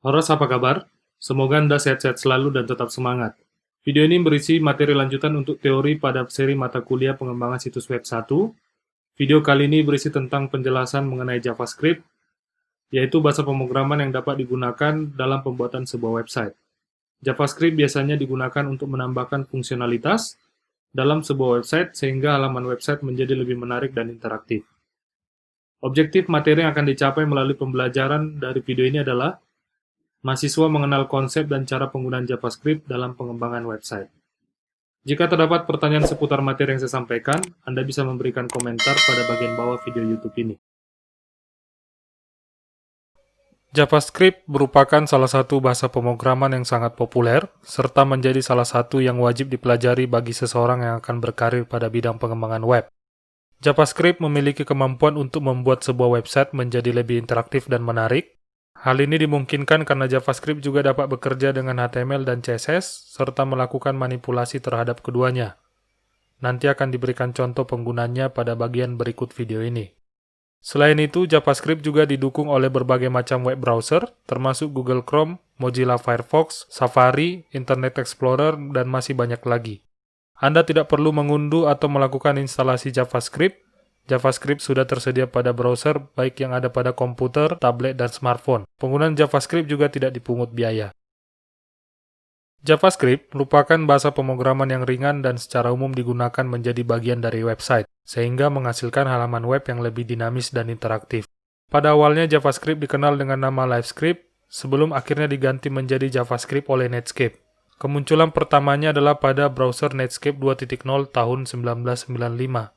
Horas, apa kabar? Semoga Anda sehat-sehat selalu dan tetap semangat. Video ini berisi materi lanjutan untuk teori pada seri mata kuliah pengembangan situs web 1. Video kali ini berisi tentang penjelasan mengenai JavaScript, yaitu bahasa pemrograman yang dapat digunakan dalam pembuatan sebuah website. JavaScript biasanya digunakan untuk menambahkan fungsionalitas dalam sebuah website sehingga halaman website menjadi lebih menarik dan interaktif. Objektif materi yang akan dicapai melalui pembelajaran dari video ini adalah mahasiswa mengenal konsep dan cara penggunaan JavaScript dalam pengembangan website. Jika terdapat pertanyaan seputar materi yang saya sampaikan, Anda bisa memberikan komentar pada bagian bawah video YouTube ini. JavaScript merupakan salah satu bahasa pemrograman yang sangat populer, serta menjadi salah satu yang wajib dipelajari bagi seseorang yang akan berkarir pada bidang pengembangan web. JavaScript memiliki kemampuan untuk membuat sebuah website menjadi lebih interaktif dan menarik. Hal ini dimungkinkan karena JavaScript juga dapat bekerja dengan HTML dan CSS, serta melakukan manipulasi terhadap keduanya. Nanti akan diberikan contoh penggunanya pada bagian berikut video ini. Selain itu, JavaScript juga didukung oleh berbagai macam web browser, termasuk Google Chrome, Mozilla Firefox, Safari, Internet Explorer, dan masih banyak lagi. Anda tidak perlu mengunduh atau melakukan instalasi JavaScript. JavaScript sudah tersedia pada browser, baik yang ada pada komputer, tablet, dan smartphone. Penggunaan JavaScript juga tidak dipungut biaya. JavaScript merupakan bahasa pemrograman yang ringan dan secara umum digunakan menjadi bagian dari website, sehingga menghasilkan halaman web yang lebih dinamis dan interaktif. Pada awalnya JavaScript dikenal dengan nama LiveScript, sebelum akhirnya diganti menjadi JavaScript oleh Netscape. Kemunculan pertamanya adalah pada browser Netscape 2.0 tahun 1995.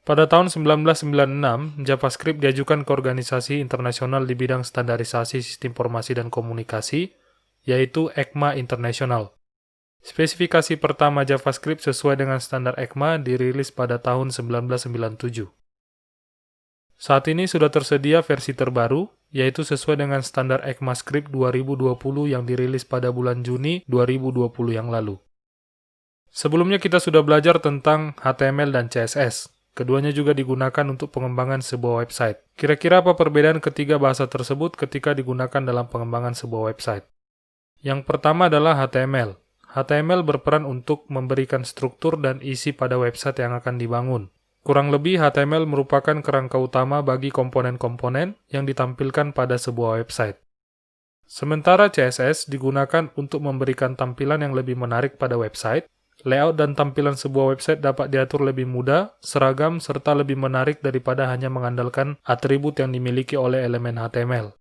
Pada tahun 1996, JavaScript diajukan ke organisasi internasional di bidang standarisasi sistem informasi dan komunikasi, yaitu ECMA International. Spesifikasi pertama JavaScript sesuai dengan standar ECMA dirilis pada tahun 1997. Saat ini sudah tersedia versi terbaru, yaitu sesuai dengan standar ECMAScript 2020 yang dirilis pada bulan Juni 2020 yang lalu. Sebelumnya kita sudah belajar tentang HTML dan CSS. Keduanya juga digunakan untuk pengembangan sebuah website. Kira-kira apa perbedaan ketiga bahasa tersebut ketika digunakan dalam pengembangan sebuah website? Yang pertama adalah HTML. HTML berperan untuk memberikan struktur dan isi pada website yang akan dibangun. Kurang lebih, HTML merupakan kerangka utama bagi komponen-komponen yang ditampilkan pada sebuah website. Sementara CSS digunakan untuk memberikan tampilan yang lebih menarik pada website. Layout dan tampilan sebuah website dapat diatur lebih mudah, seragam, serta lebih menarik daripada hanya mengandalkan atribut yang dimiliki oleh elemen HTML.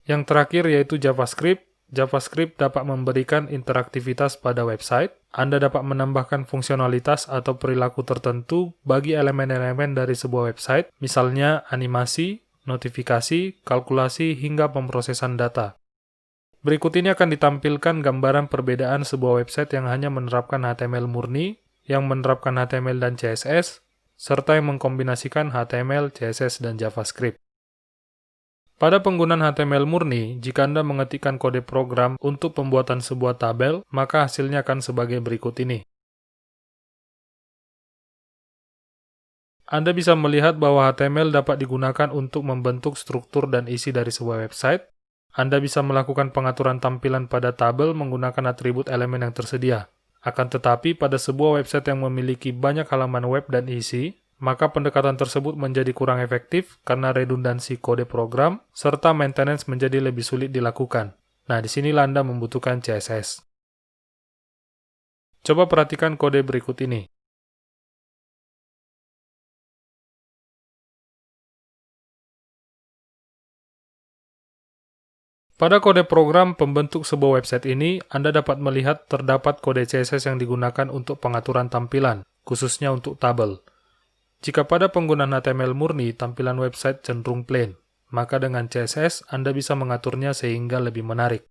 Yang terakhir yaitu JavaScript. JavaScript dapat memberikan interaktivitas pada website. Anda dapat menambahkan fungsionalitas atau perilaku tertentu bagi elemen-elemen dari sebuah website, misalnya animasi, notifikasi, kalkulasi, hingga pemrosesan data. Berikut ini akan ditampilkan gambaran perbedaan sebuah website yang hanya menerapkan HTML murni, yang menerapkan HTML dan CSS, serta yang mengkombinasikan HTML, CSS, dan JavaScript. Pada penggunaan HTML murni, jika Anda mengetikkan kode program untuk pembuatan sebuah tabel, maka hasilnya akan sebagai berikut ini. Anda bisa melihat bahwa HTML dapat digunakan untuk membentuk struktur dan isi dari sebuah website. Anda bisa melakukan pengaturan tampilan pada tabel menggunakan atribut elemen yang tersedia. Akan tetapi, pada sebuah website yang memiliki banyak halaman web dan isi, maka pendekatan tersebut menjadi kurang efektif karena redundansi kode program, serta maintenance menjadi lebih sulit dilakukan. Nah, disinilah Anda membutuhkan CSS. Coba perhatikan kode berikut ini. Pada kode program pembentuk sebuah website ini, Anda dapat melihat terdapat kode CSS yang digunakan untuk pengaturan tampilan, khususnya untuk tabel. Jika pada penggunaan HTML murni, tampilan website cenderung plain, maka dengan CSS Anda bisa mengaturnya sehingga lebih menarik.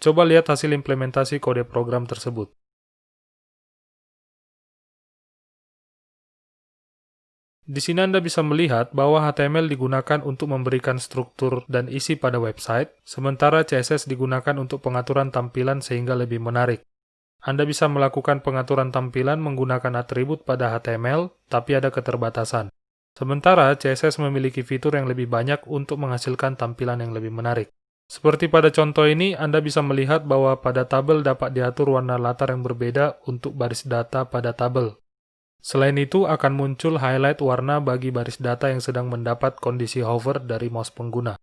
Coba lihat hasil implementasi kode program tersebut. Di sini Anda bisa melihat bahwa HTML digunakan untuk memberikan struktur dan isi pada website, sementara CSS digunakan untuk pengaturan tampilan sehingga lebih menarik. Anda bisa melakukan pengaturan tampilan menggunakan atribut pada HTML, tapi ada keterbatasan. Sementara CSS memiliki fitur yang lebih banyak untuk menghasilkan tampilan yang lebih menarik. Seperti pada contoh ini, Anda bisa melihat bahwa pada tabel dapat diatur warna latar yang berbeda untuk baris data pada tabel. Selain itu, akan muncul highlight warna bagi baris data yang sedang mendapat kondisi hover dari mouse pengguna.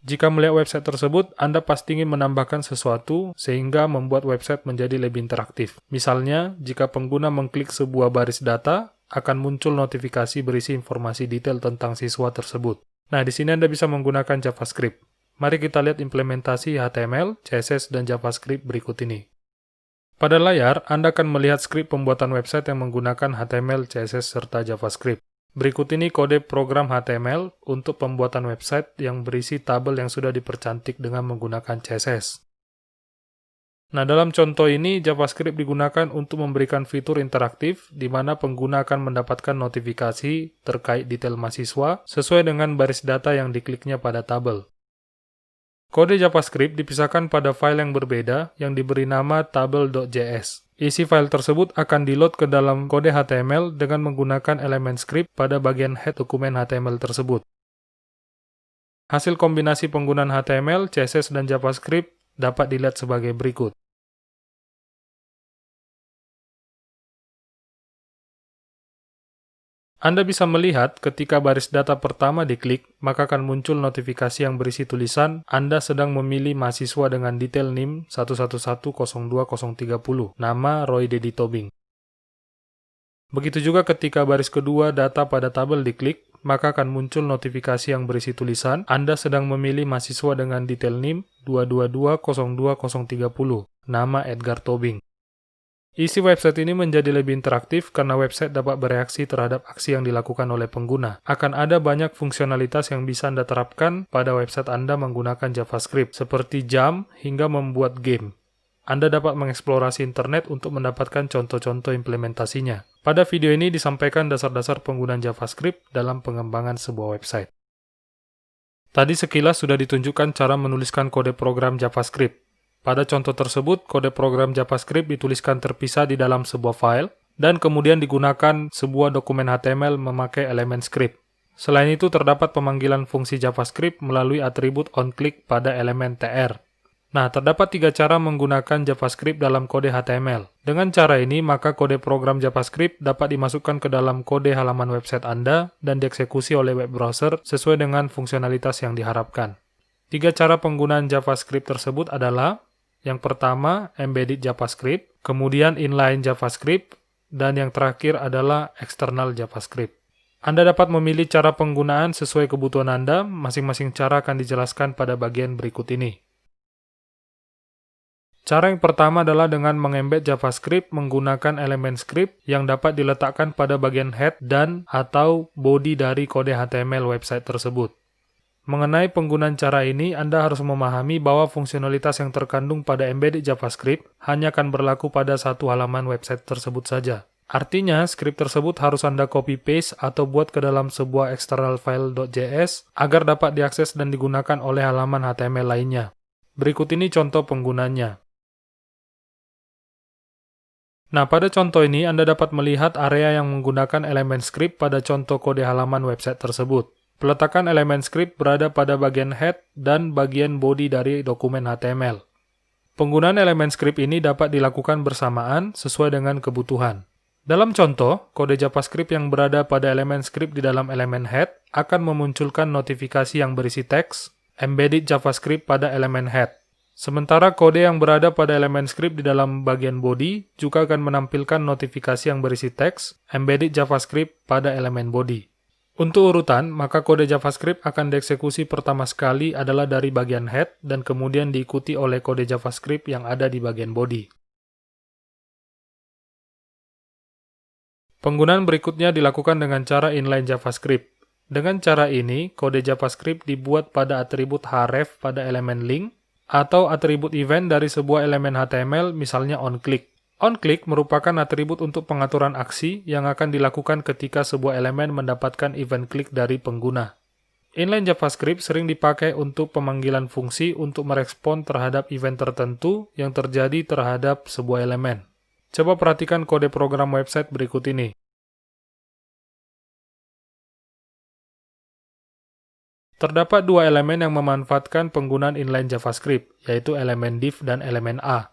Jika melihat website tersebut, Anda pasti ingin menambahkan sesuatu sehingga membuat website menjadi lebih interaktif. Misalnya, jika pengguna mengklik sebuah baris data, akan muncul notifikasi berisi informasi detail tentang siswa tersebut. Nah, di sini Anda bisa menggunakan JavaScript. Mari kita lihat implementasi HTML, CSS, dan JavaScript berikut ini. Pada layar, Anda akan melihat skrip pembuatan website yang menggunakan HTML, CSS, serta JavaScript. Berikut ini kode program HTML untuk pembuatan website yang berisi tabel yang sudah dipercantik dengan menggunakan CSS. Nah, dalam contoh ini, JavaScript digunakan untuk memberikan fitur interaktif di mana pengguna akan mendapatkan notifikasi terkait detail mahasiswa sesuai dengan baris data yang dikliknya pada tabel. Kode JavaScript dipisahkan pada file yang berbeda yang diberi nama tabel.js. Isi file tersebut akan di-load ke dalam kode HTML dengan menggunakan elemen script pada bagian head dokumen HTML tersebut. Hasil kombinasi penggunaan HTML, CSS, dan JavaScript dapat dilihat sebagai berikut. Anda bisa melihat ketika baris data pertama diklik, maka akan muncul notifikasi yang berisi tulisan Anda sedang memilih mahasiswa dengan detail NIM 1110230, nama Roy Dedi Tobing. Begitu juga ketika baris kedua data pada tabel diklik, maka akan muncul notifikasi yang berisi tulisan Anda sedang memilih mahasiswa dengan detail NIM 2220230, nama Edgar Tobing. Isi website ini menjadi lebih interaktif karena website dapat bereaksi terhadap aksi yang dilakukan oleh pengguna. Akan ada banyak fungsionalitas yang bisa Anda terapkan pada website Anda menggunakan JavaScript, seperti jam hingga membuat game. Anda dapat mengeksplorasi internet untuk mendapatkan contoh-contoh implementasinya. Pada video ini disampaikan dasar-dasar penggunaan JavaScript dalam pengembangan sebuah website. Tadi sekilas sudah ditunjukkan cara menuliskan kode program JavaScript. Pada contoh tersebut, kode program JavaScript dituliskan terpisah di dalam sebuah file, dan kemudian digunakan sebuah dokumen HTML memakai elemen script. Selain itu, terdapat pemanggilan fungsi JavaScript melalui atribut onClick pada elemen tr. Nah, terdapat 3 cara menggunakan JavaScript dalam kode HTML. Dengan cara ini, maka kode program JavaScript dapat dimasukkan ke dalam kode halaman website Anda dan dieksekusi oleh web browser sesuai dengan fungsionalitas yang diharapkan. 3 cara penggunaan JavaScript tersebut adalah yang pertama, embedded JavaScript, kemudian inline JavaScript, dan yang terakhir adalah external JavaScript. Anda dapat memilih cara penggunaan sesuai kebutuhan Anda, masing-masing cara akan dijelaskan pada bagian berikut ini. Cara yang pertama adalah dengan mengembed JavaScript menggunakan elemen script yang dapat diletakkan pada bagian head dan atau body dari kode HTML website tersebut. Mengenai penggunaan cara ini, Anda harus memahami bahwa fungsionalitas yang terkandung pada embedded JavaScript hanya akan berlaku pada satu halaman website tersebut saja. Artinya, script tersebut harus Anda copy-paste atau buat ke dalam sebuah external file.js agar dapat diakses dan digunakan oleh halaman HTML lainnya. Berikut ini contoh penggunanya. Nah, pada contoh ini Anda dapat melihat area yang menggunakan elemen script pada contoh kode halaman website tersebut. Peletakan elemen script berada pada bagian head dan bagian body dari dokumen HTML. Penggunaan elemen script ini dapat dilakukan bersamaan sesuai dengan kebutuhan. Dalam contoh, kode JavaScript yang berada pada elemen script di dalam elemen head akan memunculkan notifikasi yang berisi teks, embedded JavaScript pada elemen head. Sementara kode yang berada pada elemen script di dalam bagian body juga akan menampilkan notifikasi yang berisi teks, embedded JavaScript pada elemen body. Untuk urutan, maka kode JavaScript akan dieksekusi pertama sekali adalah dari bagian head dan kemudian diikuti oleh kode JavaScript yang ada di bagian body. Penggunaan berikutnya dilakukan dengan cara inline JavaScript. Dengan cara ini, kode JavaScript dibuat pada atribut href pada elemen link atau atribut event dari sebuah elemen HTML, misalnya onClick. OnClick merupakan atribut untuk pengaturan aksi yang akan dilakukan ketika sebuah elemen mendapatkan event klik dari pengguna. Inline JavaScript sering dipakai untuk pemanggilan fungsi untuk merespon terhadap event tertentu yang terjadi terhadap sebuah elemen. Coba perhatikan kode program website berikut ini. Terdapat dua elemen yang memanfaatkan penggunaan inline JavaScript, yaitu elemen div dan elemen A.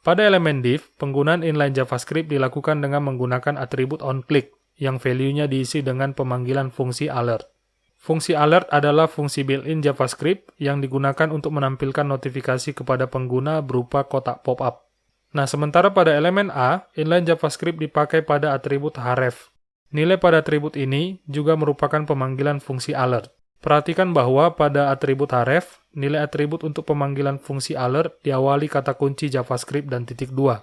Pada elemen div, penggunaan inline JavaScript dilakukan dengan menggunakan atribut onClick, yang value-nya diisi dengan pemanggilan fungsi alert. Fungsi alert adalah fungsi built-in JavaScript yang digunakan untuk menampilkan notifikasi kepada pengguna berupa kotak pop-up. Nah, sementara pada elemen A, inline JavaScript dipakai pada atribut href. Nilai pada atribut ini juga merupakan pemanggilan fungsi alert. Perhatikan bahwa pada atribut href, nilai atribut untuk pemanggilan fungsi alert diawali kata kunci JavaScript dan titik 2.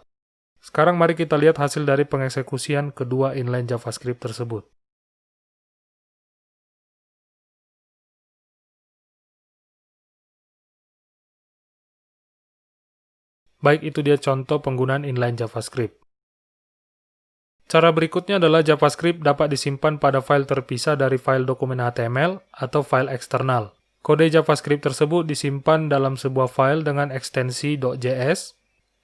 Sekarang mari kita lihat hasil dari pengeksekusian kedua inline JavaScript tersebut. Baik, itu dia contoh penggunaan inline JavaScript. Cara berikutnya adalah JavaScript dapat disimpan pada file terpisah dari file dokumen HTML atau file eksternal. Kode JavaScript tersebut disimpan dalam sebuah file dengan ekstensi .js.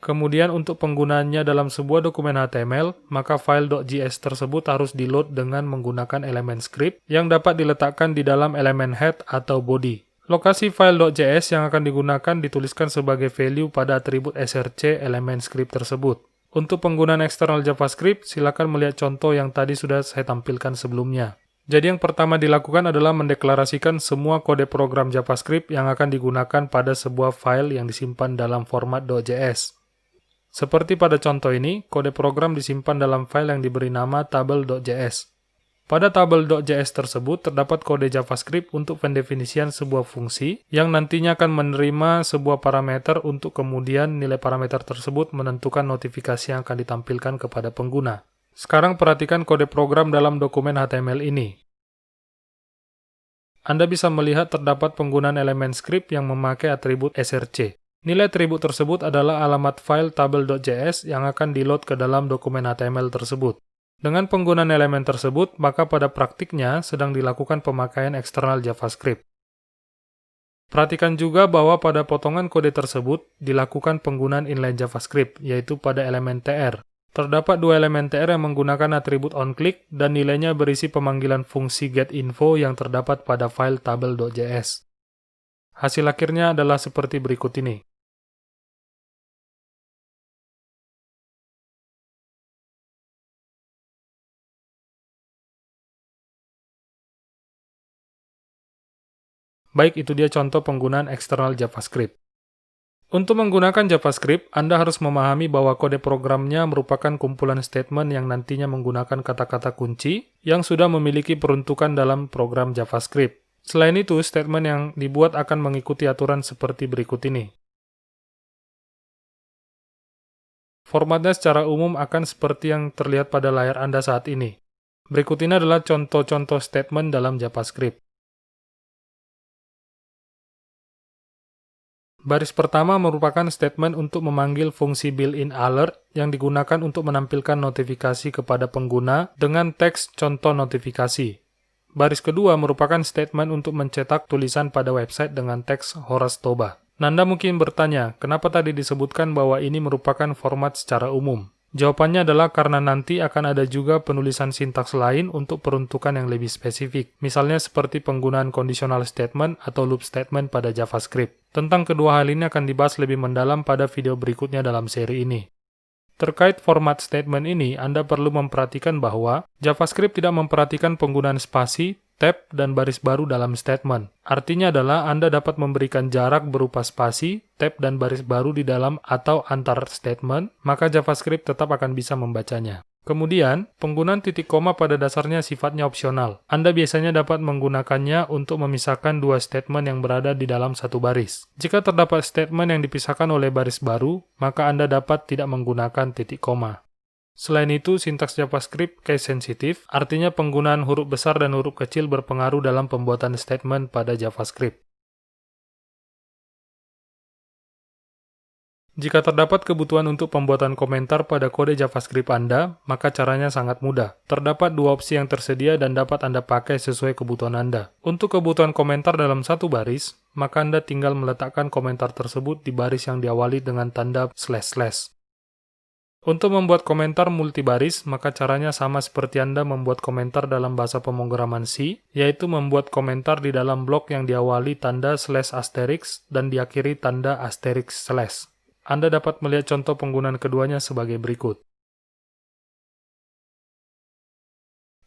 Kemudian untuk penggunaannya dalam sebuah dokumen HTML, maka file .js tersebut harus di-load dengan menggunakan elemen script yang dapat diletakkan di dalam elemen head atau body. Lokasi file .js yang akan digunakan dituliskan sebagai value pada atribut src elemen script tersebut. Untuk penggunaan eksternal JavaScript, silakan melihat contoh yang tadi sudah saya tampilkan sebelumnya. Jadi yang pertama dilakukan adalah mendeklarasikan semua kode program JavaScript yang akan digunakan pada sebuah file yang disimpan dalam format .js. Seperti pada contoh ini, kode program disimpan dalam file yang diberi nama table.js. Pada table.js tersebut terdapat kode JavaScript untuk pendefinisian sebuah fungsi yang nantinya akan menerima sebuah parameter untuk kemudian nilai parameter tersebut menentukan notifikasi yang akan ditampilkan kepada pengguna. Sekarang perhatikan kode program dalam dokumen HTML ini. Anda bisa melihat terdapat penggunaan elemen script yang memakai atribut src. Nilai atribut tersebut adalah alamat file table.js yang akan di-load ke dalam dokumen HTML tersebut. Dengan penggunaan elemen tersebut, maka pada praktiknya sedang dilakukan pemakaian eksternal JavaScript. Perhatikan juga bahwa pada potongan kode tersebut dilakukan penggunaan inline JavaScript, yaitu pada elemen tr. Terdapat dua elemen tr yang menggunakan atribut onClick dan nilainya berisi pemanggilan fungsi getInfo yang terdapat pada file table.js. Hasil akhirnya adalah seperti berikut ini. Baik, itu dia contoh penggunaan eksternal JavaScript. Untuk menggunakan JavaScript, Anda harus memahami bahwa kode programnya merupakan kumpulan statement yang nantinya menggunakan kata-kata kunci yang sudah memiliki peruntukan dalam program JavaScript. Selain itu, statement yang dibuat akan mengikuti aturan seperti berikut ini. Formatnya secara umum akan seperti yang terlihat pada layar Anda saat ini. Berikut ini adalah contoh-contoh statement dalam JavaScript. Baris pertama merupakan statement untuk memanggil fungsi built-in alert yang digunakan untuk menampilkan notifikasi kepada pengguna dengan teks contoh notifikasi. Baris kedua merupakan statement untuk mencetak tulisan pada website dengan teks Horace Toba. Nanda mungkin bertanya, kenapa tadi disebutkan bahwa ini merupakan format secara umum? Jawabannya adalah karena nanti akan ada juga penulisan sintaks lain untuk peruntukan yang lebih spesifik, misalnya seperti penggunaan conditional statement atau loop statement pada JavaScript. Tentang kedua hal ini akan dibahas lebih mendalam pada video berikutnya dalam seri ini. Terkait format statement ini, Anda perlu memperhatikan bahwa JavaScript tidak memperhatikan penggunaan spasi, tab, dan baris baru dalam statement. Artinya adalah Anda dapat memberikan jarak berupa spasi, tab, dan baris baru di dalam atau antar statement, maka JavaScript tetap akan bisa membacanya. Kemudian, penggunaan titik koma pada dasarnya sifatnya opsional. Anda biasanya dapat menggunakannya untuk memisahkan dua statement yang berada di dalam satu baris. Jika terdapat statement yang dipisahkan oleh baris baru, maka Anda dapat tidak menggunakan titik koma. Selain itu, sintaks JavaScript case sensitif, artinya penggunaan huruf besar dan huruf kecil berpengaruh dalam pembuatan statement pada JavaScript. Jika terdapat kebutuhan untuk pembuatan komentar pada kode JavaScript Anda, maka caranya sangat mudah. Terdapat dua opsi yang tersedia dan dapat Anda pakai sesuai kebutuhan Anda. Untuk kebutuhan komentar dalam satu baris, maka Anda tinggal meletakkan komentar tersebut di baris yang diawali dengan tanda //. Untuk membuat komentar multibaris, maka caranya sama seperti Anda membuat komentar dalam bahasa pemrograman C, yaitu membuat komentar di dalam blok yang diawali tanda slash asterisk dan diakhiri tanda asterisk slash. Anda dapat melihat contoh penggunaan keduanya sebagai berikut.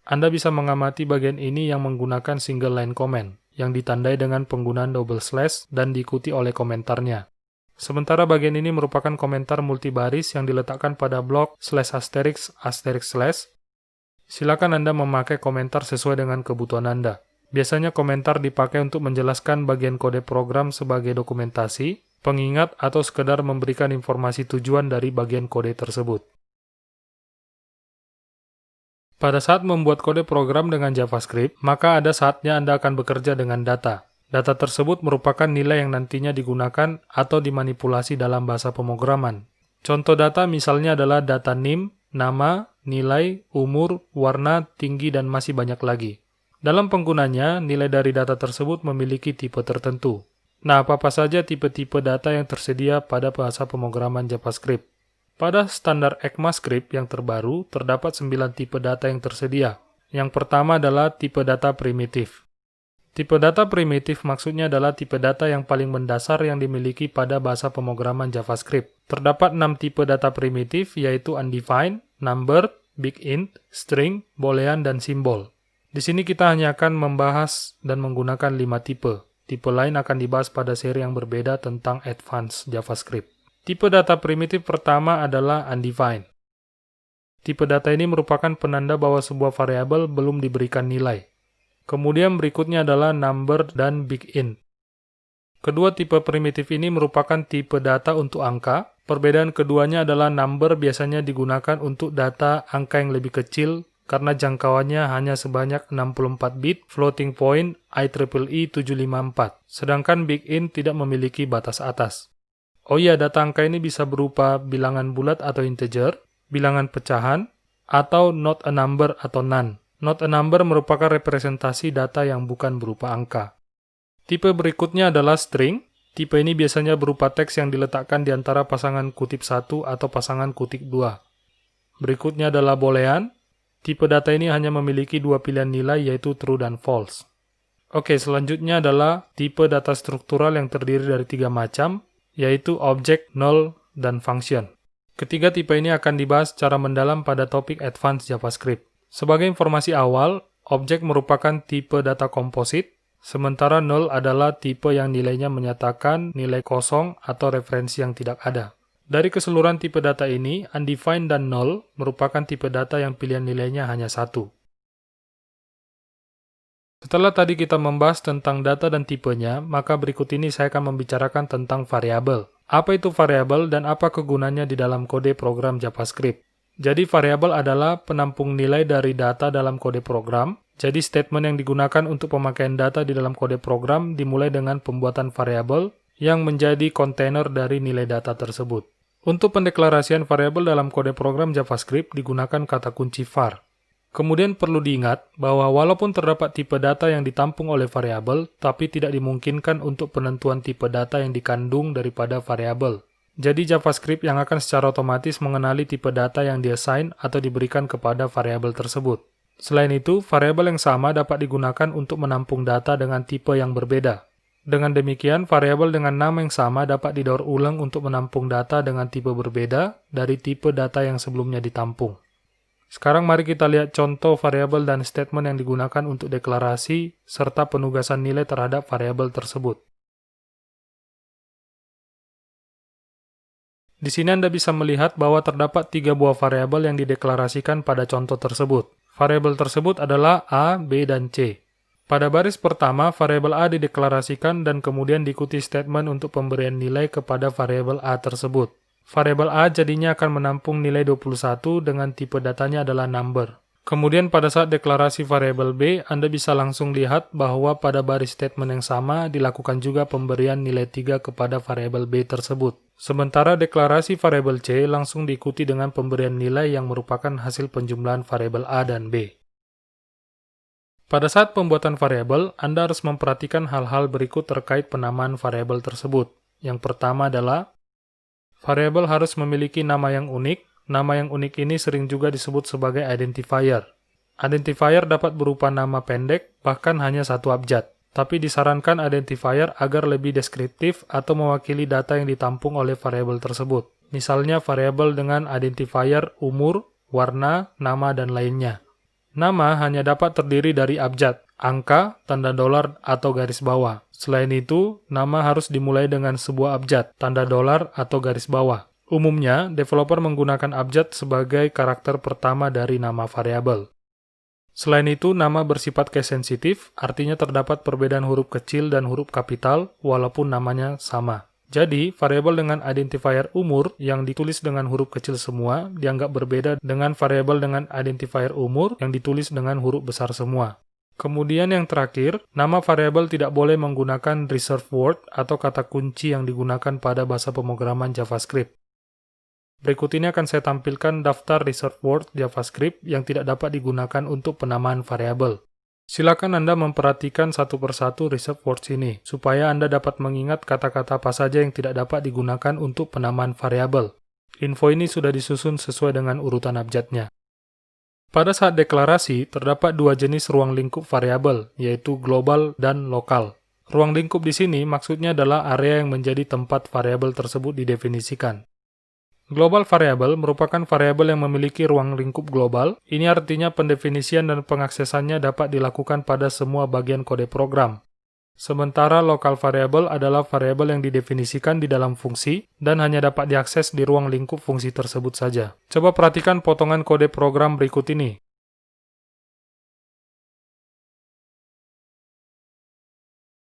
Anda bisa mengamati bagian ini yang menggunakan single line comment, yang ditandai dengan penggunaan double slash dan diikuti oleh komentarnya. Sementara bagian ini merupakan komentar multibaris yang diletakkan pada blok slash asterisk asterisk slash. Silakan Anda memakai komentar sesuai dengan kebutuhan Anda. Biasanya komentar dipakai untuk menjelaskan bagian kode program sebagai dokumentasi, pengingat, atau sekedar memberikan informasi tujuan dari bagian kode tersebut. Pada saat membuat kode program dengan JavaScript, maka ada saatnya Anda akan bekerja dengan data. Data tersebut merupakan nilai yang nantinya digunakan atau dimanipulasi dalam bahasa pemrograman. Contoh data misalnya adalah data NIM, nama, nilai, umur, warna, tinggi, dan masih banyak lagi. Dalam penggunanya, nilai dari data tersebut memiliki tipe tertentu. Nah, apa saja tipe-tipe data yang tersedia pada bahasa pemrograman JavaScript? Pada standar ECMAScript yang terbaru, terdapat 9 tipe data yang tersedia. Yang pertama adalah tipe data primitif. Tipe data primitif maksudnya adalah tipe data yang paling mendasar yang dimiliki pada bahasa pemrograman JavaScript. Terdapat 6 tipe data primitif, yaitu undefined, numbered, big int, string, boolean, dan simbol. Di sini kita hanya akan membahas dan menggunakan 5 tipe. Tipe lain akan dibahas pada seri yang berbeda tentang advanced JavaScript. Tipe data primitif pertama adalah undefined. Tipe data ini merupakan penanda bahwa sebuah variabel belum diberikan nilai. Kemudian berikutnya adalah number dan big int. Kedua tipe primitif ini merupakan tipe data untuk angka. Perbedaan keduanya adalah number biasanya digunakan untuk data angka yang lebih kecil karena jangkauannya hanya sebanyak 64 bit floating point IEEE 754. Sedangkan big int tidak memiliki batas atas. Oh iya, data angka ini bisa berupa bilangan bulat atau integer, bilangan pecahan, atau not a number atau none. Not a number merupakan representasi data yang bukan berupa angka. Tipe berikutnya adalah string. Tipe ini biasanya berupa teks yang diletakkan di antara pasangan kutip 1 atau pasangan kutip 2. Berikutnya adalah boolean. Tipe data ini hanya memiliki 2 pilihan nilai, yaitu true dan false. Oke, selanjutnya adalah tipe data struktural yang terdiri dari 3 macam, yaitu object, null, dan function. Ketiga tipe ini akan dibahas secara mendalam pada topik Advanced JavaScript. Sebagai informasi awal, objek merupakan tipe data komposit, sementara null adalah tipe yang nilainya menyatakan nilai kosong atau referensi yang tidak ada. Dari keseluruhan tipe data ini, undefined dan null merupakan tipe data yang pilihan nilainya hanya 1. Setelah tadi kita membahas tentang data dan tipenya, maka berikut ini saya akan membicarakan tentang variabel. Apa itu variabel dan apa kegunaannya di dalam kode program JavaScript? Jadi variabel adalah penampung nilai dari data dalam kode program. Jadi statement yang digunakan untuk pemakaian data di dalam kode program dimulai dengan pembuatan variabel yang menjadi kontainer dari nilai data tersebut. Untuk pendeklarasian variabel dalam kode program JavaScript digunakan kata kunci var. Kemudian perlu diingat bahwa walaupun terdapat tipe data yang ditampung oleh variabel, tapi tidak dimungkinkan untuk penentuan tipe data yang dikandung daripada variabel. Jadi JavaScript yang akan secara otomatis mengenali tipe data yang diassign atau diberikan kepada variabel tersebut. Selain itu, variabel yang sama dapat digunakan untuk menampung data dengan tipe yang berbeda. Dengan demikian, variabel dengan nama yang sama dapat didaur ulang untuk menampung data dengan tipe berbeda dari tipe data yang sebelumnya ditampung. Sekarang mari kita lihat contoh variabel dan statement yang digunakan untuk deklarasi serta penugasan nilai terhadap variabel tersebut. Di sini Anda bisa melihat bahwa terdapat 3 buah variabel yang dideklarasikan pada contoh tersebut. Variabel tersebut adalah A, B, dan C. Pada baris pertama, variabel A dideklarasikan dan kemudian diikuti statement untuk pemberian nilai kepada variabel A tersebut. Variabel A jadinya akan menampung nilai 21 dengan tipe datanya adalah number. Kemudian pada saat deklarasi variabel B, Anda bisa langsung lihat bahwa pada baris statement yang sama dilakukan juga pemberian nilai 3 kepada variabel B tersebut. Sementara deklarasi variabel C langsung diikuti dengan pemberian nilai yang merupakan hasil penjumlahan variabel A dan B. Pada saat pembuatan variabel, Anda harus memperhatikan hal-hal berikut terkait penamaan variabel tersebut. Yang pertama adalah variabel harus memiliki nama yang unik. Nama yang unik ini sering juga disebut sebagai identifier. Identifier dapat berupa nama pendek, bahkan hanya satu abjad. Tapi disarankan identifier agar lebih deskriptif atau mewakili data yang ditampung oleh variabel tersebut. Misalnya variabel dengan identifier umur, warna, nama, dan lainnya. Nama hanya dapat terdiri dari abjad, angka, tanda dolar, atau garis bawah. Selain itu, nama harus dimulai dengan sebuah abjad, tanda dolar, atau garis bawah. Umumnya, developer menggunakan abjad sebagai karakter pertama dari nama variabel. Selain itu, nama bersifat case sensitif, artinya terdapat perbedaan huruf kecil dan huruf kapital, walaupun namanya sama. Jadi, variabel dengan identifier umur yang ditulis dengan huruf kecil semua dianggap berbeda dengan variabel dengan identifier umur yang ditulis dengan huruf besar semua. Kemudian yang terakhir, nama variabel tidak boleh menggunakan reserved word atau kata kunci yang digunakan pada bahasa pemrograman JavaScript. Berikut ini akan saya tampilkan daftar reserved word JavaScript yang tidak dapat digunakan untuk penamaan variabel. Silakan Anda memperhatikan satu persatu reserved words ini, supaya Anda dapat mengingat kata-kata apa saja yang tidak dapat digunakan untuk penamaan variabel. Info ini sudah disusun sesuai dengan urutan abjadnya. Pada saat deklarasi, terdapat dua jenis ruang lingkup variabel, yaitu global dan lokal. Ruang lingkup di sini maksudnya adalah area yang menjadi tempat variabel tersebut didefinisikan. Global variable merupakan variabel yang memiliki ruang lingkup global. Ini artinya pendefinisian dan pengaksesannya dapat dilakukan pada semua bagian kode program. Sementara local variable adalah variabel yang didefinisikan di dalam fungsi dan hanya dapat diakses di ruang lingkup fungsi tersebut saja. Coba perhatikan potongan kode program berikut ini.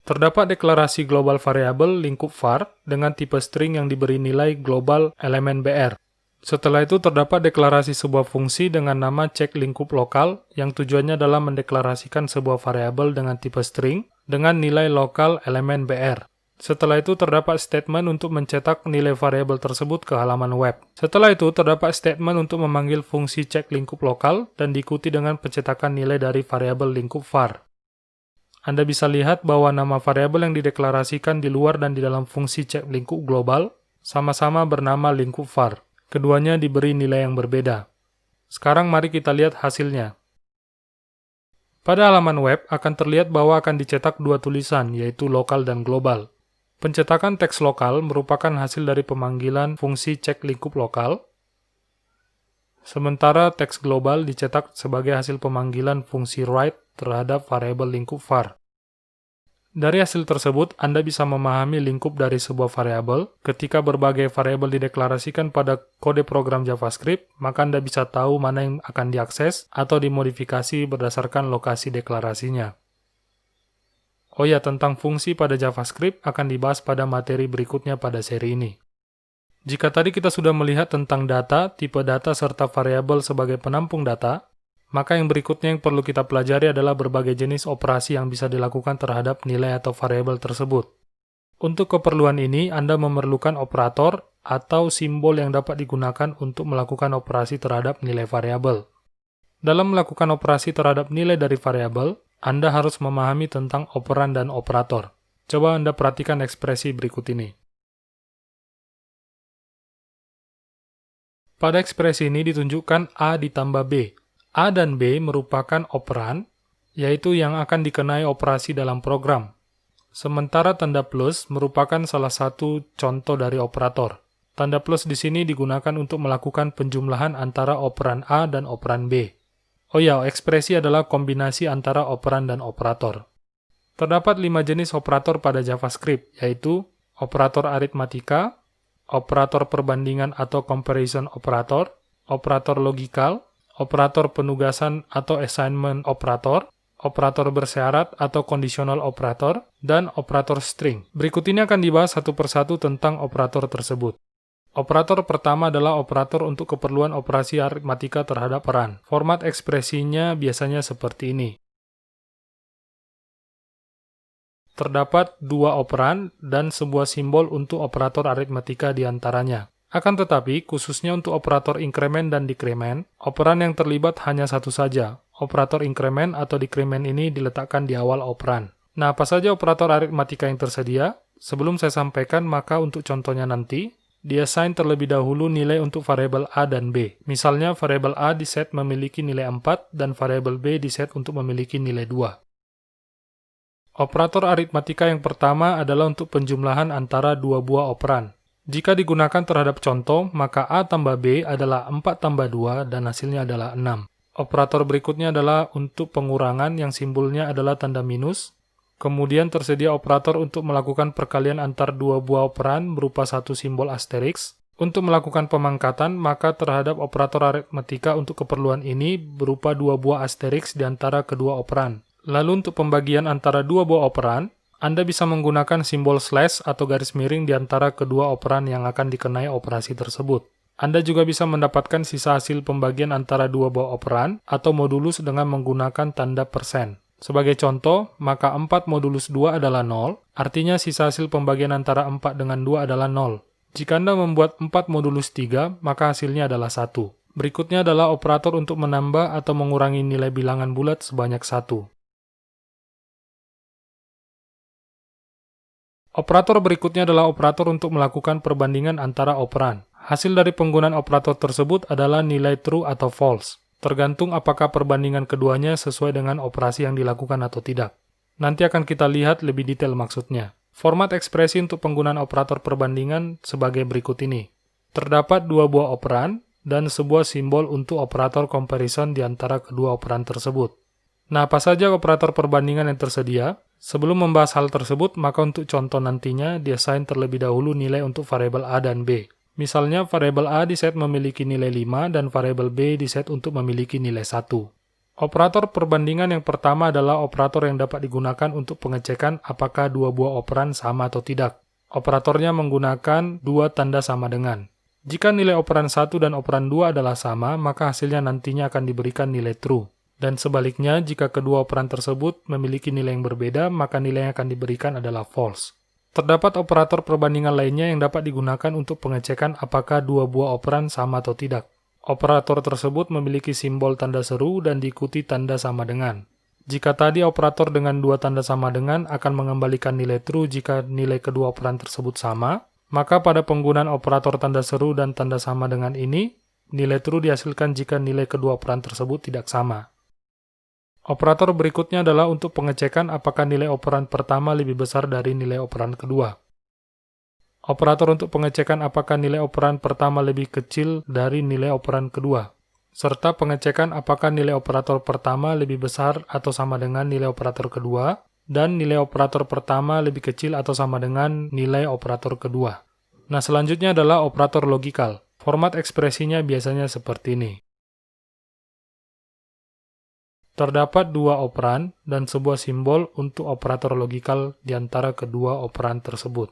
Terdapat deklarasi global variable lingkup var dengan tipe string yang diberi nilai global elemen br. Setelah itu terdapat deklarasi sebuah fungsi dengan nama check lingkup lokal yang tujuannya adalah mendeklarasikan sebuah variabel dengan tipe string dengan nilai lokal elemen br. Setelah itu terdapat statement untuk mencetak nilai variabel tersebut ke halaman web. Setelah itu terdapat statement untuk memanggil fungsi check lingkup lokal dan diikuti dengan pencetakan nilai dari variabel lingkup var. Anda bisa lihat bahwa nama variabel yang dideklarasikan di luar dan di dalam fungsi check lingkup global sama-sama bernama lingkup var. Keduanya diberi nilai yang berbeda. Sekarang mari kita lihat hasilnya. Pada halaman web akan terlihat bahwa akan dicetak dua tulisan, yaitu lokal dan global. Pencetakan teks lokal merupakan hasil dari pemanggilan fungsi check lingkup lokal, sementara teks global dicetak sebagai hasil pemanggilan fungsi write terhadap variabel lingkup var. Dari hasil tersebut, Anda bisa memahami lingkup dari sebuah variabel. Ketika berbagai variabel dideklarasikan pada kode program JavaScript, maka Anda bisa tahu mana yang akan diakses atau dimodifikasi berdasarkan lokasi deklarasinya. Oh ya, tentang fungsi pada JavaScript akan dibahas pada materi berikutnya pada seri ini. Jika tadi kita sudah melihat tentang data, tipe data, serta variabel sebagai penampung data, maka yang berikutnya yang perlu kita pelajari adalah berbagai jenis operasi yang bisa dilakukan terhadap nilai atau variabel tersebut. Untuk keperluan ini, Anda memerlukan operator atau simbol yang dapat digunakan untuk melakukan operasi terhadap nilai variabel. Dalam melakukan operasi terhadap nilai dari variabel, Anda harus memahami tentang operan dan operator. Coba Anda perhatikan ekspresi berikut ini. Pada ekspresi ini ditunjukkan A ditambah B. A dan B merupakan operan, yaitu yang akan dikenai operasi dalam program. Sementara tanda plus merupakan salah satu contoh dari operator. Tanda plus di sini digunakan untuk melakukan penjumlahan antara operan A dan operan B. Oh ya, ekspresi adalah kombinasi antara operan dan operator. Terdapat 5 jenis operator pada JavaScript, yaitu operator aritmatika, operator perbandingan atau comparison operator, operator logikal, operator penugasan atau assignment operator, operator bersyarat atau conditional operator, dan operator string. Berikut ini akan dibahas satu persatu tentang operator tersebut. Operator pertama adalah operator untuk keperluan operasi aritmatika terhadap peran. Format ekspresinya biasanya seperti ini. Terdapat 2 operan dan sebuah simbol untuk operator aritmatika di antaranya. Akan tetapi, khususnya untuk operator increment dan decrement, operan yang terlibat hanya satu saja. Operator increment atau decrement ini diletakkan di awal operan. Nah, apa saja operator aritmatika yang tersedia? Sebelum saya sampaikan, maka untuk contohnya nanti, diassign terlebih dahulu nilai untuk variabel A dan B. Misalnya, variabel A diset memiliki nilai 4 dan variabel B diset untuk memiliki nilai 2. Operator aritmatika yang pertama adalah untuk penjumlahan antara dua buah operan. Jika digunakan terhadap contoh, maka A tambah B adalah 4 tambah 2 dan hasilnya adalah 6. Operator berikutnya adalah untuk pengurangan yang simbolnya adalah tanda minus. Kemudian tersedia operator untuk melakukan perkalian antar dua buah operan berupa satu simbol asteriks. Untuk melakukan pemangkatan, maka terhadap operator aritmatika untuk keperluan ini berupa dua buah asteriks di antara kedua operan. Lalu untuk pembagian antara dua buah operan, Anda bisa menggunakan simbol slash atau garis miring di antara kedua operan yang akan dikenai operasi tersebut. Anda juga bisa mendapatkan sisa hasil pembagian antara dua buah operan atau modulus dengan menggunakan tanda persen. Sebagai contoh, maka 4 modulus 2 adalah 0, artinya sisa hasil pembagian antara 4 dengan 2 adalah 0. Jika Anda membuat 4 modulus 3, maka hasilnya adalah 1. Berikutnya adalah operator untuk menambah atau mengurangi nilai bilangan bulat sebanyak 1. Operator berikutnya adalah operator untuk melakukan perbandingan antara operan. Hasil dari penggunaan operator tersebut adalah nilai true atau false, tergantung apakah perbandingan keduanya sesuai dengan operasi yang dilakukan atau tidak. Nanti akan kita lihat lebih detail maksudnya. Format ekspresi untuk penggunaan operator perbandingan sebagai berikut ini. Terdapat dua buah operan dan sebuah simbol untuk operator comparison di antara kedua operan tersebut. Nah, apa saja operator perbandingan yang tersedia? Sebelum membahas hal tersebut, maka untuk contoh nantinya, diassign terlebih dahulu nilai untuk variabel A dan B. Misalnya, variabel A diset memiliki nilai 5 dan variabel B diset untuk memiliki nilai 1. Operator perbandingan yang pertama adalah operator yang dapat digunakan untuk pengecekan apakah dua buah operan sama atau tidak. Operatornya menggunakan dua tanda sama dengan. Jika nilai operan 1 dan operan 2 adalah sama, maka hasilnya nantinya akan diberikan nilai true. Dan sebaliknya, jika kedua operan tersebut memiliki nilai yang berbeda, maka nilai yang akan diberikan adalah false. Terdapat operator perbandingan lainnya yang dapat digunakan untuk pengecekan apakah dua buah operan sama atau tidak. Operator tersebut memiliki simbol tanda seru dan diikuti tanda sama dengan. Jika tadi operator dengan dua tanda sama dengan akan mengembalikan nilai true jika nilai kedua operan tersebut sama, maka pada penggunaan operator tanda seru dan tanda sama dengan ini, nilai true dihasilkan jika nilai kedua operan tersebut tidak sama. Operator berikutnya adalah untuk pengecekan apakah nilai operan pertama lebih besar dari nilai operan kedua. Operator untuk pengecekan apakah nilai operan pertama lebih kecil dari nilai operan kedua. Serta pengecekan apakah nilai operator pertama lebih besar atau sama dengan nilai operator kedua, dan nilai operator pertama lebih kecil atau sama dengan nilai operator kedua. Nah, selanjutnya adalah operator logikal. Format ekspresinya biasanya seperti ini. Terdapat dua operan dan sebuah simbol untuk operator logikal di antara kedua operan tersebut.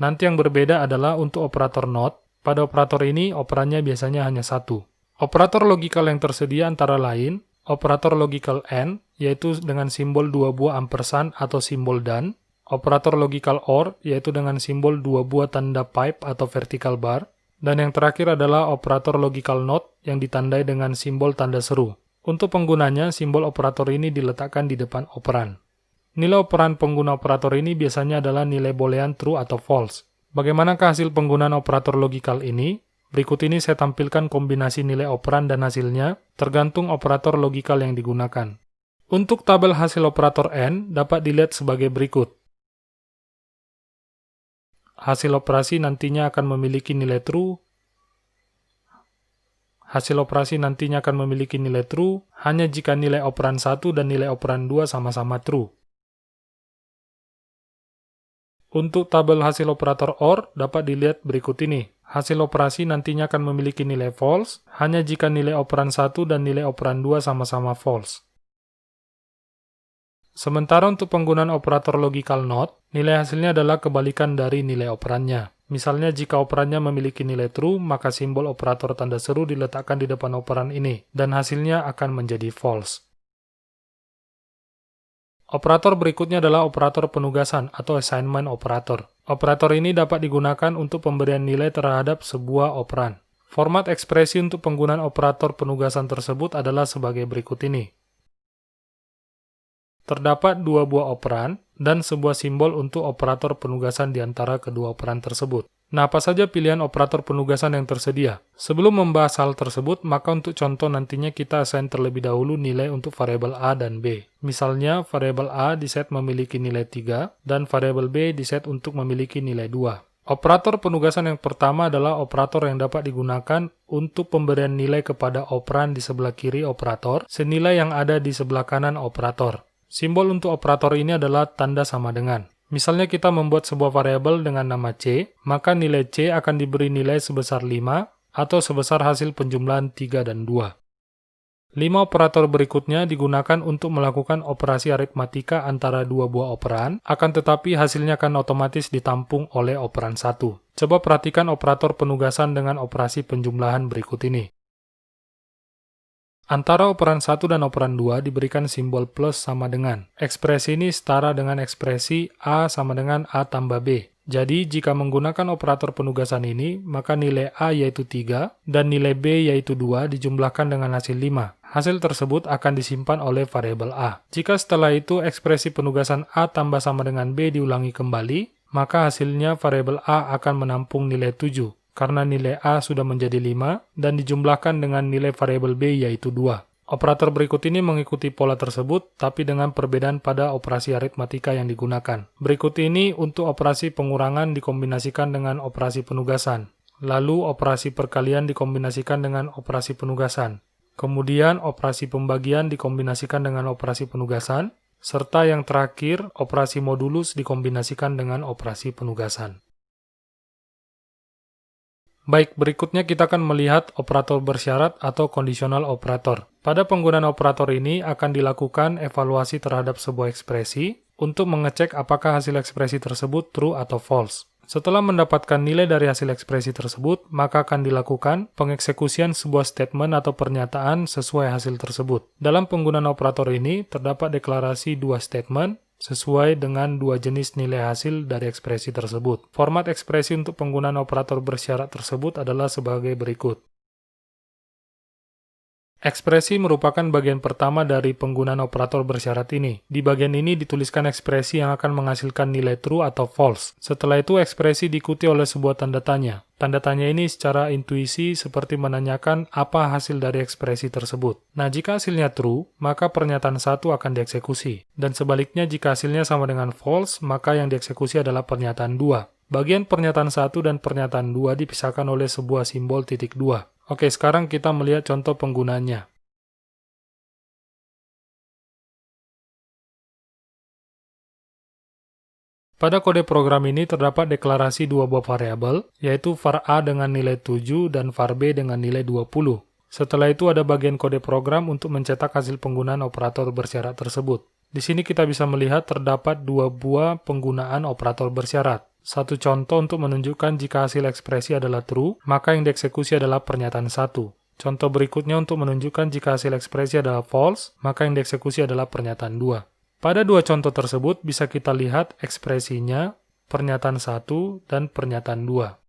Nanti yang berbeda adalah untuk operator NOT. Pada operator ini, operannya biasanya hanya satu. Operator logikal yang tersedia antara lain, operator logikal AND, yaitu dengan simbol dua buah ampersand atau simbol dan, operator logikal OR, yaitu dengan simbol dua buah tanda pipe atau vertical bar, dan yang terakhir adalah operator logikal NOT yang ditandai dengan simbol tanda seru. Untuk penggunanya, simbol operator ini diletakkan di depan operan. Nilai operan pengguna operator ini biasanya adalah nilai boolean true atau false. Bagaimanakah hasil penggunaan operator logikal ini? Berikut ini saya tampilkan kombinasi nilai operan dan hasilnya, tergantung operator logikal yang digunakan. Untuk tabel hasil operator AND dapat dilihat sebagai berikut. Hasil operasi nantinya akan memiliki nilai true. Hasil operasi nantinya akan memiliki nilai true hanya jika nilai operan 1 dan nilai operan 2 sama-sama true. Untuk tabel hasil operator OR dapat dilihat berikut ini. Hasil operasi nantinya akan memiliki nilai false hanya jika nilai operan 1 dan nilai operan 2 sama-sama false. Sementara untuk penggunaan operator logikal NOT, nilai hasilnya adalah kebalikan dari nilai operannya. Misalnya jika operannya memiliki nilai true, maka simbol operator tanda seru diletakkan di depan operan ini, dan hasilnya akan menjadi false. Operator berikutnya adalah operator penugasan atau assignment operator. Operator ini dapat digunakan untuk pemberian nilai terhadap sebuah operan. Format ekspresi untuk penggunaan operator penugasan tersebut adalah sebagai berikut ini. Terdapat dua buah operan dan sebuah simbol untuk operator penugasan di antara kedua operan tersebut. Nah, apa saja pilihan operator penugasan yang tersedia? Sebelum membahas hal tersebut, maka untuk contoh nantinya kita assign terlebih dahulu nilai untuk variabel A dan B. Misalnya, variabel A diset memiliki nilai 3, dan variabel B diset untuk memiliki nilai 2. Operator penugasan yang pertama adalah operator yang dapat digunakan untuk pemberian nilai kepada operan di sebelah kiri operator, senilai yang ada di sebelah kanan operator. Simbol untuk operator ini adalah tanda sama dengan. Misalnya kita membuat sebuah variabel dengan nama C, maka nilai C akan diberi nilai sebesar 5 atau sebesar hasil penjumlahan 3 dan 2. 5 operator berikutnya digunakan untuk melakukan operasi aritmatika antara dua buah operan, akan tetapi hasilnya akan otomatis ditampung oleh operan 1. Coba perhatikan operator penugasan dengan operasi penjumlahan berikut ini. Antara operan 1 dan operan 2 diberikan simbol plus sama dengan. Ekspresi ini setara dengan ekspresi A sama dengan A tambah B. Jadi, jika menggunakan operator penugasan ini, maka nilai A yaitu 3 dan nilai B yaitu 2 dijumlahkan dengan hasil 5. Hasil tersebut akan disimpan oleh variabel A. Jika setelah itu ekspresi penugasan A tambah sama dengan B diulangi kembali, maka hasilnya variabel A akan menampung nilai 7. Karena nilai A sudah menjadi 5 dan dijumlahkan dengan nilai variabel B yaitu 2. Operator berikut ini mengikuti pola tersebut, tapi dengan perbedaan pada operasi aritmatika yang digunakan. Berikut ini untuk operasi pengurangan dikombinasikan dengan operasi penugasan. Lalu operasi perkalian dikombinasikan dengan operasi penugasan. Kemudian operasi pembagian dikombinasikan dengan operasi penugasan. Serta yang terakhir, operasi modulus dikombinasikan dengan operasi penugasan. Baik, berikutnya kita akan melihat operator bersyarat atau conditional operator. Pada penggunaan operator ini akan dilakukan evaluasi terhadap sebuah ekspresi untuk mengecek apakah hasil ekspresi tersebut true atau false. Setelah mendapatkan nilai dari hasil ekspresi tersebut, maka akan dilakukan pengeksekusian sebuah statement atau pernyataan sesuai hasil tersebut. Dalam penggunaan operator ini, terdapat deklarasi dua statement, sesuai dengan dua jenis nilai hasil dari ekspresi tersebut. Format ekspresi untuk penggunaan operator bersyarat tersebut adalah sebagai berikut. Ekspresi merupakan bagian pertama dari penggunaan operator bersyarat ini. Di bagian ini dituliskan ekspresi yang akan menghasilkan nilai true atau false. Setelah itu ekspresi diikuti oleh sebuah tanda tanya. Tanda tanya ini secara intuisi seperti menanyakan apa hasil dari ekspresi tersebut. Nah, jika hasilnya true, maka pernyataan 1 akan dieksekusi. Dan sebaliknya jika hasilnya sama dengan false, maka yang dieksekusi adalah pernyataan 2. Bagian pernyataan 1 dan pernyataan 2 dipisahkan oleh sebuah simbol titik 2. Oke, sekarang kita melihat contoh penggunaannya. Pada kode program ini terdapat deklarasi dua buah variabel, yaitu var A dengan nilai 7 dan var B dengan nilai 20. Setelah itu ada bagian kode program untuk mencetak hasil penggunaan operator bersyarat tersebut. Di sini kita bisa melihat terdapat dua buah penggunaan operator bersyarat. Satu contoh untuk menunjukkan jika hasil ekspresi adalah true, maka yang dieksekusi adalah pernyataan 1. Contoh berikutnya untuk menunjukkan jika hasil ekspresi adalah false, maka yang dieksekusi adalah pernyataan 2. Pada dua contoh tersebut bisa kita lihat ekspresinya, pernyataan 1 dan pernyataan 2.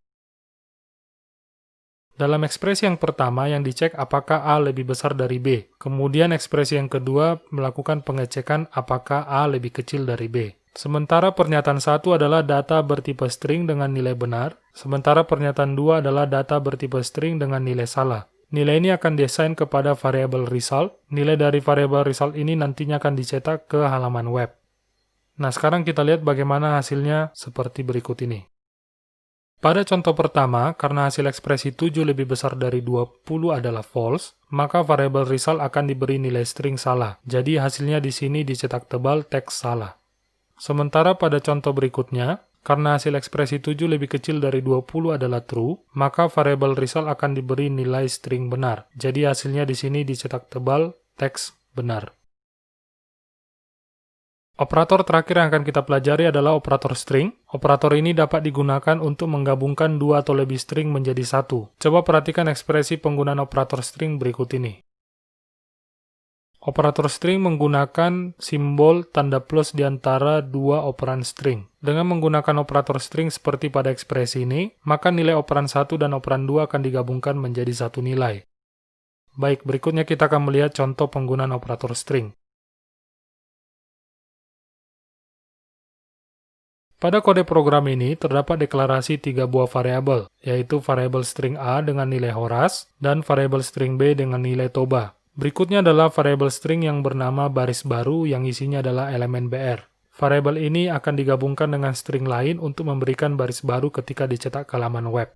Dalam ekspresi yang pertama yang dicek apakah A lebih besar dari B. Kemudian ekspresi yang kedua melakukan pengecekan apakah A lebih kecil dari B. Sementara pernyataan 1 adalah data bertipe string dengan nilai benar, sementara pernyataan 2 adalah data bertipe string dengan nilai salah. Nilai ini akan diassign kepada variabel result. Nilai dari variabel result ini nantinya akan dicetak ke halaman web. Nah, sekarang kita lihat bagaimana hasilnya seperti berikut ini. Pada contoh pertama, karena hasil ekspresi 7 lebih besar dari 20 adalah false, maka variabel result akan diberi nilai string salah. Jadi hasilnya di sini dicetak tebal teks salah. Sementara pada contoh berikutnya, karena hasil ekspresi 7 lebih kecil dari 20 adalah true, maka variabel result akan diberi nilai string benar. Jadi hasilnya di sini dicetak tebal teks benar. Operator terakhir yang akan kita pelajari adalah operator string. Operator ini dapat digunakan untuk menggabungkan dua atau lebih string menjadi satu. Coba perhatikan ekspresi penggunaan operator string berikut ini. Operator string menggunakan simbol tanda plus di antara dua operan string. Dengan menggunakan operator string seperti pada ekspresi ini, maka nilai operan 1 dan operan 2 akan digabungkan menjadi satu nilai. Baik, berikutnya kita akan melihat contoh penggunaan operator string. Pada kode program ini terdapat deklarasi 3 buah variabel, yaitu variabel string A dengan nilai Horace dan variabel string B dengan nilai Toba. Berikutnya adalah variabel string yang bernama baris baru yang isinya adalah elemen BR. Variabel ini akan digabungkan dengan string lain untuk memberikan baris baru ketika dicetak ke halaman web.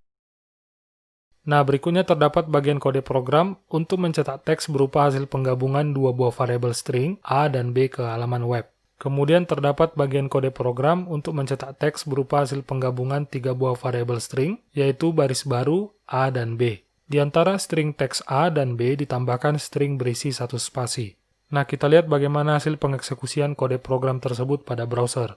Nah, berikutnya terdapat bagian kode program untuk mencetak teks berupa hasil penggabungan 2 buah variabel string A dan B ke halaman web. Kemudian terdapat bagian kode program untuk mencetak teks berupa hasil penggabungan 3 buah variabel string, yaitu baris baru A dan B. Di antara string teks A dan B ditambahkan string berisi 1 spasi. Nah, kita lihat bagaimana hasil pengeksekusian kode program tersebut pada browser.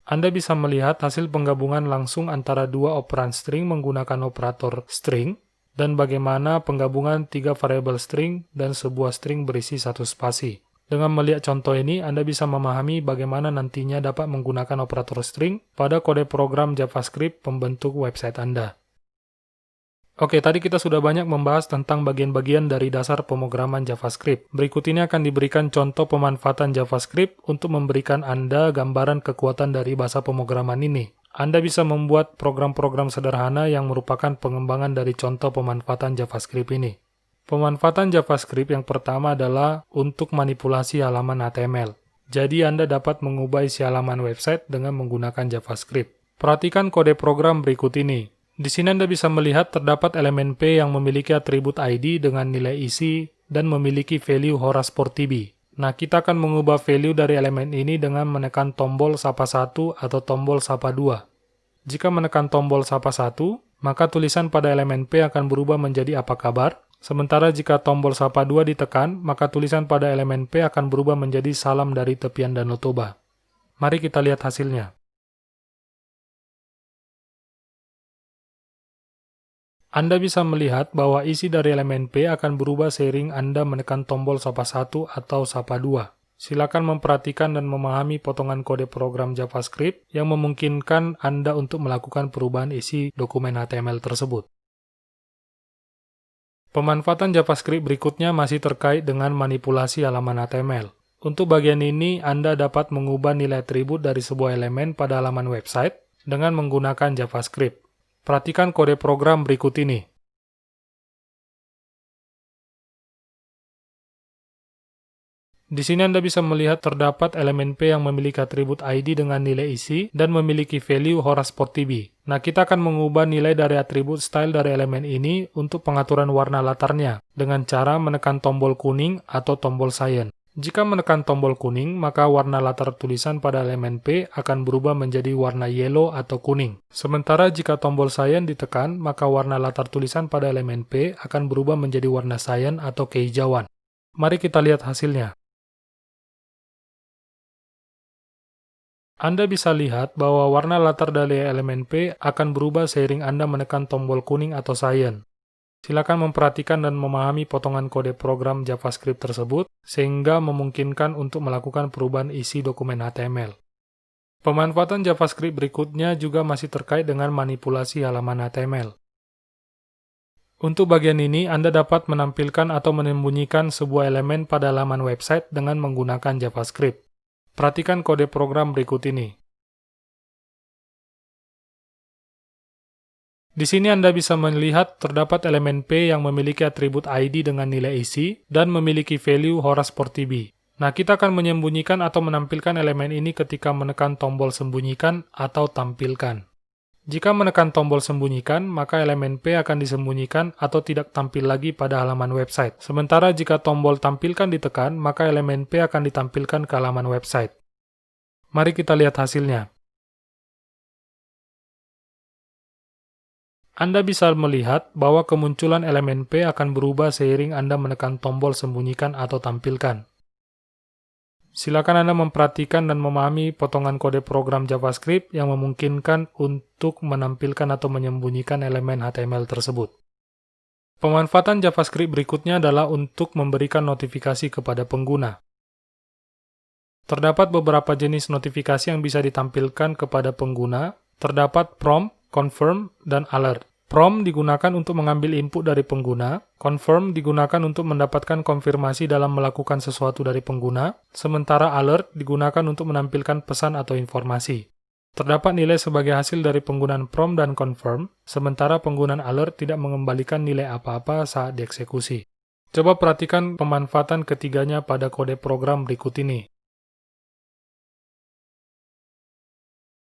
Anda bisa melihat hasil penggabungan langsung antara 2 operan string menggunakan operator string, dan bagaimana penggabungan 3 variabel string dan sebuah string berisi 1 spasi. Dengan melihat contoh ini, Anda bisa memahami bagaimana nantinya dapat menggunakan operator string pada kode program JavaScript pembentuk website Anda. Oke, tadi kita sudah banyak membahas tentang bagian-bagian dari dasar pemrograman JavaScript. Berikut ini akan diberikan contoh pemanfaatan JavaScript untuk memberikan Anda gambaran kekuatan dari bahasa pemrograman ini. Anda bisa membuat program-program sederhana yang merupakan pengembangan dari contoh pemanfaatan JavaScript ini. Pemanfaatan JavaScript yang pertama adalah untuk manipulasi halaman HTML. Jadi Anda dapat mengubah isi halaman website dengan menggunakan JavaScript. Perhatikan kode program berikut ini. Di sini Anda bisa melihat terdapat elemen P yang memiliki atribut ID dengan nilai isi dan memiliki value Horace Portibi. Nah, kita akan mengubah value dari elemen ini dengan menekan tombol sapa 1 atau tombol sapa 2. Jika menekan tombol sapa 1, maka tulisan pada elemen P akan berubah menjadi apa kabar? Sementara jika tombol sapa 2 ditekan, maka tulisan pada elemen P akan berubah menjadi salam dari tepian Danau Toba. Mari kita lihat hasilnya. Anda bisa melihat bahwa isi dari elemen P akan berubah seiring Anda menekan tombol sapa 1 atau sapa 2. Silakan memperhatikan dan memahami potongan kode program JavaScript yang memungkinkan Anda untuk melakukan perubahan isi dokumen HTML tersebut. Pemanfaatan JavaScript berikutnya masih terkait dengan manipulasi halaman HTML. Untuk bagian ini, Anda dapat mengubah nilai atribut dari sebuah elemen pada halaman website dengan menggunakan JavaScript. Perhatikan kode program berikut ini. Di sini Anda bisa melihat terdapat elemen P yang memiliki atribut ID dengan nilai isi dan memiliki value Horace Portibi. Nah, kita akan mengubah nilai dari atribut style dari elemen ini untuk pengaturan warna latarnya dengan cara menekan tombol kuning atau tombol cyan. Jika menekan tombol kuning, maka warna latar tulisan pada elemen P akan berubah menjadi warna yellow atau kuning. Sementara jika tombol cyan ditekan, maka warna latar tulisan pada elemen P akan berubah menjadi warna cyan atau kehijauan. Mari kita lihat hasilnya. Anda bisa lihat bahwa warna latar dari elemen P akan berubah seiring Anda menekan tombol kuning atau cyan. Silakan memperhatikan dan memahami potongan kode program JavaScript tersebut sehingga memungkinkan untuk melakukan perubahan isi dokumen HTML. Pemanfaatan JavaScript berikutnya juga masih terkait dengan manipulasi halaman HTML. Untuk bagian ini, Anda dapat menampilkan atau menyembunyikan sebuah elemen pada halaman website dengan menggunakan JavaScript. Perhatikan kode program berikut ini. Di sini Anda bisa melihat terdapat elemen P yang memiliki atribut ID dengan nilai isi dan memiliki value Horace Portibi. Nah, kita akan menyembunyikan atau menampilkan elemen ini ketika menekan tombol sembunyikan atau tampilkan. Jika menekan tombol sembunyikan, maka elemen P akan disembunyikan atau tidak tampil lagi pada halaman website. Sementara jika tombol tampilkan ditekan, maka elemen P akan ditampilkan ke halaman website. Mari kita lihat hasilnya. Anda bisa melihat bahwa kemunculan elemen P akan berubah seiring Anda menekan tombol sembunyikan atau tampilkan. Silakan Anda memperhatikan dan memahami potongan kode program JavaScript yang memungkinkan untuk menampilkan atau menyembunyikan elemen HTML tersebut. Pemanfaatan JavaScript berikutnya adalah untuk memberikan notifikasi kepada pengguna. Terdapat beberapa jenis notifikasi yang bisa ditampilkan kepada pengguna. Terdapat prompt, confirm, dan alert. Prompt digunakan untuk mengambil input dari pengguna, confirm digunakan untuk mendapatkan konfirmasi dalam melakukan sesuatu dari pengguna, sementara alert digunakan untuk menampilkan pesan atau informasi. Terdapat nilai sebagai hasil dari penggunaan prom dan confirm, sementara penggunaan alert tidak mengembalikan nilai apa-apa saat dieksekusi. Coba perhatikan pemanfaatan ketiganya pada kode program berikut ini.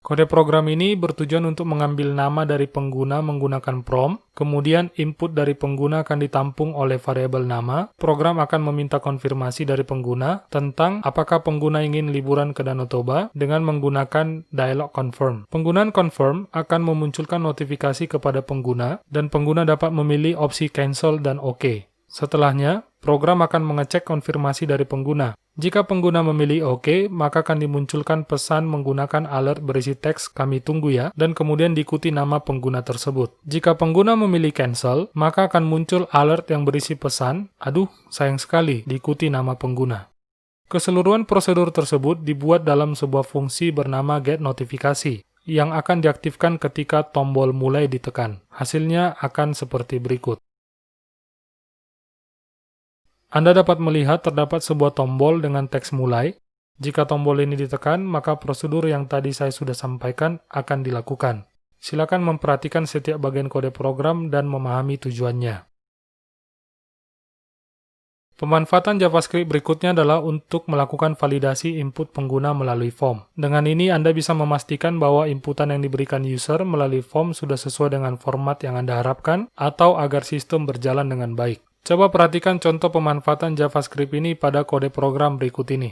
Kode program ini bertujuan untuk mengambil nama dari pengguna menggunakan prom, kemudian input dari pengguna akan ditampung oleh variabel nama. Program akan meminta konfirmasi dari pengguna tentang apakah pengguna ingin liburan ke Danau Toba dengan menggunakan dialog confirm. Penggunaan confirm akan memunculkan notifikasi kepada pengguna, dan pengguna dapat memilih opsi cancel dan OK. Setelahnya, program akan mengecek konfirmasi dari pengguna. Jika pengguna memilih OK, maka akan dimunculkan pesan menggunakan alert berisi teks "kami tunggu ya", dan kemudian diikuti nama pengguna tersebut. Jika pengguna memilih cancel, maka akan muncul alert yang berisi pesan "aduh, sayang sekali", diikuti nama pengguna. Keseluruhan prosedur tersebut dibuat dalam sebuah fungsi bernama getNotifikasi, yang akan diaktifkan ketika tombol mulai ditekan. Hasilnya akan seperti berikut. Anda dapat melihat terdapat sebuah tombol dengan teks mulai. Jika tombol ini ditekan, maka prosedur yang tadi saya sudah sampaikan akan dilakukan. Silakan memperhatikan setiap bagian kode program dan memahami tujuannya. Pemanfaatan JavaScript berikutnya adalah untuk melakukan validasi input pengguna melalui form. Dengan ini, Anda bisa memastikan bahwa inputan yang diberikan user melalui form sudah sesuai dengan format yang Anda harapkan, atau agar sistem berjalan dengan baik. Coba perhatikan contoh pemanfaatan JavaScript ini pada kode program berikut ini.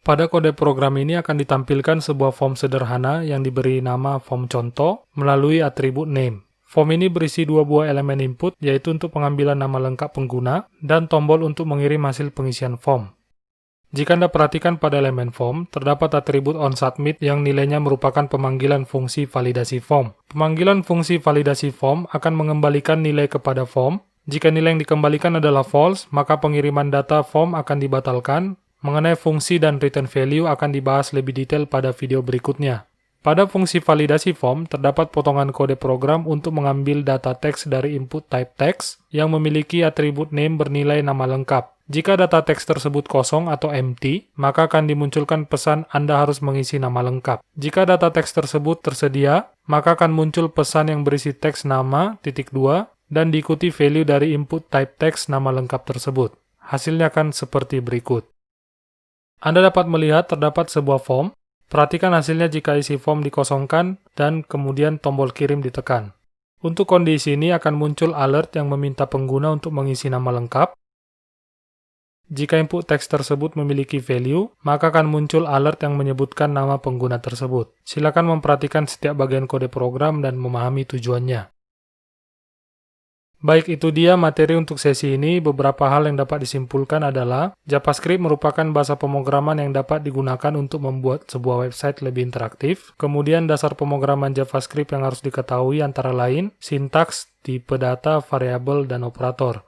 Pada kode program ini akan ditampilkan sebuah form sederhana yang diberi nama form contoh melalui atribut name. Form ini berisi dua buah elemen input, yaitu untuk pengambilan nama lengkap pengguna dan tombol untuk mengirim hasil pengisian form. Jika Anda perhatikan pada elemen form, terdapat atribut onSubmit yang nilainya merupakan pemanggilan fungsi validasi form. Pemanggilan fungsi validasi form akan mengembalikan nilai kepada form. Jika nilai yang dikembalikan adalah false, maka pengiriman data form akan dibatalkan. Mengenai fungsi dan return value akan dibahas lebih detail pada video berikutnya. Pada fungsi validasi form, terdapat potongan kode program untuk mengambil data teks dari input type text yang memiliki atribut name bernilai nama lengkap. Jika data teks tersebut kosong atau empty, maka akan dimunculkan pesan Anda harus mengisi nama lengkap. Jika data teks tersebut tersedia, maka akan muncul pesan yang berisi teks nama, (2), dan diikuti value dari input type text nama lengkap tersebut. Hasilnya akan seperti berikut. Anda dapat melihat terdapat sebuah form. Perhatikan hasilnya jika isi form dikosongkan dan kemudian tombol kirim ditekan. Untuk kondisi ini akan muncul alert yang meminta pengguna untuk mengisi nama lengkap. Jika input teks tersebut memiliki value, maka akan muncul alert yang menyebutkan nama pengguna tersebut. Silakan memperhatikan setiap bagian kode program dan memahami tujuannya. Baik, itu dia materi untuk sesi ini. Beberapa hal yang dapat disimpulkan adalah JavaScript merupakan bahasa pemrograman yang dapat digunakan untuk membuat sebuah website lebih interaktif. Kemudian dasar pemrograman JavaScript yang harus diketahui antara lain sintaks, tipe data, variabel, dan operator.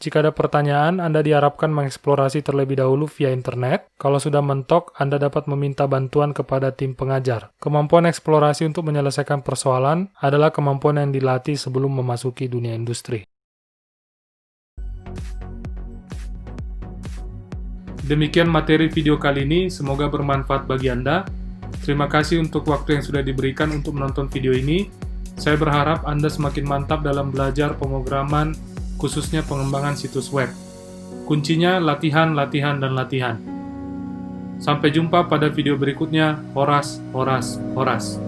Jika ada pertanyaan, Anda diharapkan mengeksplorasi terlebih dahulu via internet. Kalau sudah mentok, Anda dapat meminta bantuan kepada tim pengajar. Kemampuan eksplorasi untuk menyelesaikan persoalan adalah kemampuan yang dilatih sebelum memasuki dunia industri. Demikian materi video kali ini, semoga bermanfaat bagi Anda. Terima kasih untuk waktu yang sudah diberikan untuk menonton video ini. Saya berharap Anda semakin mantap dalam belajar pemrograman, khususnya pengembangan situs web. Kuncinya latihan, latihan, dan latihan. Sampai jumpa pada video berikutnya. Horas, horas, horas.